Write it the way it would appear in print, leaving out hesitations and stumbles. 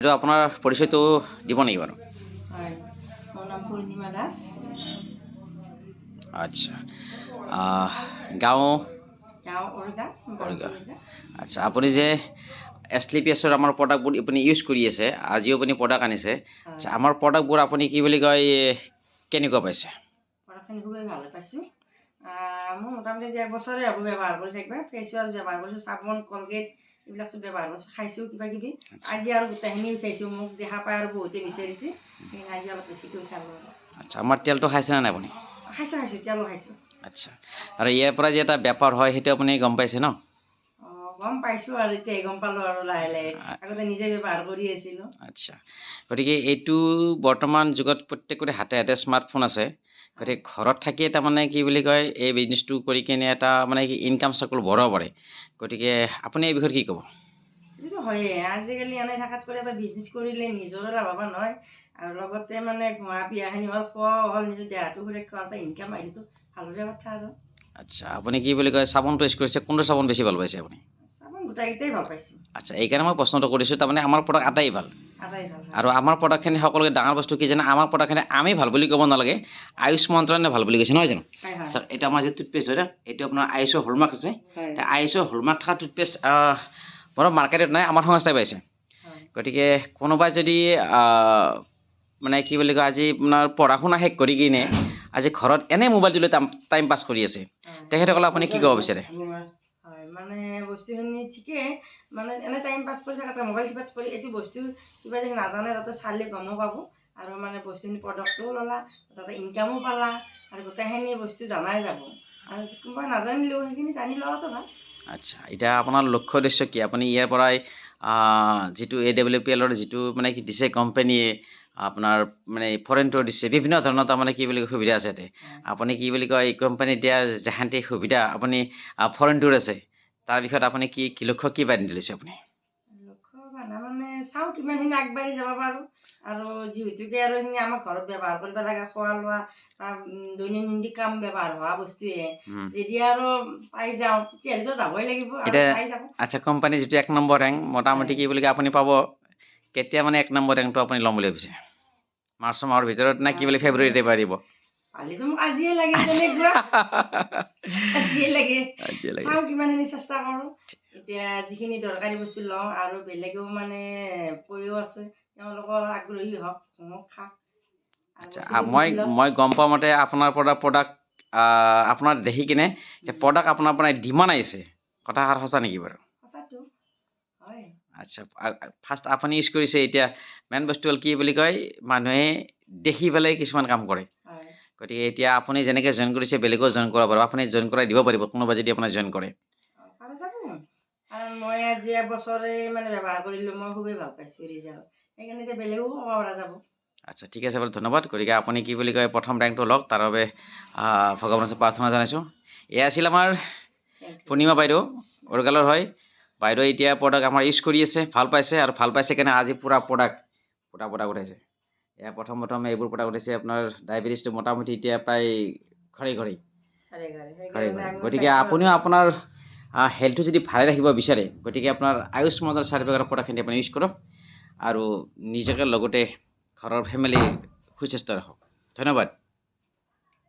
এইটো আপোনাৰ পৰিচয়টো দিব নেকি বাৰু? হয়, মোৰ নাম পূৰ্ণিমা দাস। আচ্ছা, গাঁও গাঁও উৰগা, গাঁৱটো অৰিগা। উৰগা। আচ্ছা, আপুনি যে এছলিপিএছৰ আমাৰ প্ৰডাক্টবোৰ আপুনি ইউজ কৰি আছে, আজিও আপুনি প্ৰডাক্ট আনিছে। আচ্ছা, হয়, আমাৰ প্ৰডাক্টবোৰ আপুনি কি বুলি কয় কেনেকুৱা পাইছে? পঢ়াখিনি খুবেই ভাল পাইছোঁ। মোৰ মোটামুটি যে এবছৰে হ'ব ব্যৱহাৰ কৰি থাকিবা। ফেচ ৱাছ ব্যৱহাৰ কৰিছোঁ, চাবোন, কলগেট এইবিলাক চব ব্যৱহাৰ কৰিছোঁ, খাইছোঁ কিবা কিবি। আজি আৰু গোটেইখিনি উঠাইছোঁ, মোক দেখা পাই আৰু বহুতে বিচাৰিছে, সেইকাৰণে আজি অলপ বেছিকৈ উঠালোঁ। আচ্ছা, আমাৰ তেলটো খাইছেনে নাই আপুনি? খাইছোঁ, তেলো খাইছোঁ। আচ্ছা, আৰু ইয়াৰ পৰা যে এটা বেপাৰ হয় সেইটো আপুনি গম পাইছে ন? গম পাইছোঁ আৰু এতিয়াই গম পালোঁ আৰু লাহে লাহে। আগতে নিজে ব্যৱহাৰ কৰি আছিলোঁ। আচ্ছা, গতিকে এইটো বৰ্তমান যুগত প্ৰত্যেকৰে হাতে হাতে স্মাৰ্টফোন আছে। গতিকে ঘৰত থাকিয়ে তাৰমানে কি বুলি কয় এই বিজনেছটো কৰি কিনে এটা মানে ইনকাম চাৰ্কল বঢ়াব পাৰে। গতিকে আপুনি এই বিষয়ত কি ক'ব? এইটো হয়েই, আজিকালি এনেই থকাত কৰি এটা বিজনেছ কৰিলে নিজৰো লাভৱান হয় আৰু লগতে মানে ঘোৱা পিয়াখিনি হ'ল, খোৱাও হ'ল, নিজৰ দেহাটো সুৰক্ষা হ'ল, ইনকাম আহিলেতো ভালৰে কথা আৰু। আচ্ছা, আপুনি কি বুলি কয় চাবোনটো ইউজ কৰিছে, কোনটো চাবোন বেছি ভাল পাইছে আপুনি? চাবোন গোটেইকেইটাই ভাল পাইছোঁ। আচ্ছা, এইকাৰণে মই প্ৰশ্নটো কৰিছোঁ, তাৰমানে আমাৰ প্ৰডাক্ট আটাই ভাল। আটাই ভাল হয়। আৰু আমাৰ প্ৰডাক্টখিনি সকলোকে ডাঙৰ বস্তু কি জানে, আমাৰ প্ৰডাক্টখিনি আমি ভাল বুলি ক'ব নালাগে, আয়ুষ মন্ত্ৰালয়ে ভাল বুলি কৈছে, নহয় জানো? হয় হয় চাওক, এইটো আমাৰ যে টুথপেষ্ট হয়, এইটো আপোনাৰ আয়ুষৰ হলমাৰ্ক আছে। হয় আয়ুষৰ হলমাৰ্ক থকা টুথপেষ্ট বাৰু মাৰ্কেটত নাই, আমাৰ সংস্থাই পাইছে। হয় গতিকে কোনোবাই যদি মানে কি বুলি কয় আজি আপোনাৰ পঢ়া শুনা শেষ কৰি কিনে আজি ঘৰত এনেই মোবাইলটো লৈ টাইম পাছ কৰি আছে, তেখেতসকলে আপুনি কি ক'ব বিচাৰে? হয়, মানে বস্তুখিনি ঠিকেই, মানে এনে টাইম পাছ কৰি থাকাতে মোবাইল কিবা কৰি এইটো বস্তু কিবা যদি নাজানে তাতে চালে গমো পাব আৰু মানে বস্তুখিনি প্ৰডাক্টটোও ল'লা, তাতে ইনকামো পালা আৰু গোটেইখিনি বস্তু জনাই যাব আৰু কোনোবা নাজানিলেও সেইখিনি জানি লোৱাটো ভাল। আচ্ছা, এতিয়া আপোনাৰ লক্ষ্য উদ্দেশ্য কি? আপুনি ইয়াৰ পৰাই যিটো AWPLৰ যিটো মানে কি দিছে কোম্পানীয়ে আপোনাৰ মানে ফৰেন টুৰ দিছে, বিভিন্ন ধৰণৰ তাৰমানে কি বুলি কয় সুবিধা আছে ইয়াতে। আপুনি কি বুলি কয় এই কোম্পানীত দিয়া যেহান্তি সুবিধা আপুনি ফৰেন টুৰ আছে, তাৰ বিষয়ত আপুনি কি লক্ষ্য কি বান্ধি লৈছে আপুনি? লক্ষ্য বান্ধা মানে চাওঁ কিমানখিনি আগবাঢ়ি যাব পাৰোঁ আৰু যিহেতুকে আৰু সেইখিনি আমাৰ ঘৰত ব্যৱহাৰ কৰিব লাগে, খোৱা লোৱা বা দৈনন্দিন কাম ব্যৱহাৰ হোৱা বস্তুৱে যদি আৰু পাই যাওঁ তেতিয়াহ'লেতো যাবই লাগিব আৰু এতিয়া চাই যাব। আচ্ছা, কোম্পানী যিটো 1 নম্বৰ ৰেংক মোটামুটি কি বুলি কয় আপুনি পাব কেতিয়া মানে 1 নম্বৰ ৰেংকটো আপুনি ল'ম বুলি ভাবিছে? মাৰ্চ মাহৰ ভিতৰত নে কি বুলি ফেব্ৰুৱাৰীতে পাৰিব? পালিতো মোক আজিয়ে লাগে তেনেকুৱা। আজিয়ে লাগে। আজিয়ে লাগে। চাওঁ কিমানখিনি চেষ্টা কৰোঁ। এতিয়া যিখিনি দৰকাৰী বস্তু লওঁ আৰু বেলেগেও মানে কৈও আছে তেওঁলোকৰ আগ্ৰহী হওক, খাওক আৰু আচ্ছা, বস্তুখিনি মই বুজি লওক। মই গম পোৱা মতে আপোনাৰ পৰা প্ৰডাক্ট আপোনাৰ দেখি কিনে প্ৰডাক্ট আপোনাৰ পৰা ডিমাণ্ড আহিছে, কথাষাৰ সঁচা নেকি বাৰু? সঁচাটো হয়। আচ্ছা, ফাৰ্ষ্ট আপুনি ইউজ কৰিছে, এতিয়া মেইন বস্তু হ'ল কি বুলি কয় মানুহে দেখি পেলাই কিছুমান কাম কৰে। হয় গতিকে এতিয়া আপুনি যেনেকৈ জইন কৰিছে বেলেগেও জইন কৰিব পাৰিব, আপুনি জইন কৰাই দিব পাৰিব কোনোবা যদি আপোনাৰ জইন কৰে। পৰা যাব কাৰণ মই আজি এবছৰে মানে ব্যৱহাৰ কৰিলোঁ, মই খুবেই ভাল পাইছোঁ ৰিজাল্ট, সেইকাৰণে এতিয়া বেলেগেও ক'ব পৰা যাব। আচ্ছা, ঠিক আছে বাৰু, ধন্যবাদ। গতিকে আপুনি কি বুলি কয় প্ৰথম ৰেংকটো লওক, তাৰ বাবে ভগৱানৰ ওচৰত প্ৰাৰ্থনা জনাইছোঁ। এয়া আছিল আমাৰ থেংক ইউ। পূৰ্ণিমা বাইদেউ, উৰগালৰ হয়। বাইদেউ এতিয়া প্ৰডাক্ট আমাৰ ইউজ কৰি আছে, ভাল পাইছে আৰু ভাল পাইছে কাৰণে আজি পূৰা প্ৰডাক্ট উঠাইছে। এয়া প্ৰথম এইবোৰ প্ৰডাক্ট উঠাইছে আপোনাৰ ডায়েবেটিছটো মোটামুটি এতিয়া প্ৰায় ঘৰে ঘৰে। সেইকাৰণে আমি গতিকে স্বাস্থ্য আপুনিও আপোনাৰ হেল্থটো যদি ভালে ৰাখিব বিচাৰে, গতিকে আপোনাৰ আয়ুষ মন্ত্ৰালয় চাৰ্টিফিকেটৰ প্ৰডাক্টখিনি আপুনি ইউজ কৰক আৰু নিজকে লগতে ঘৰৰ ফেমিলি সুস্বাস্থ্য ৰাখক। ধন্যবাদ।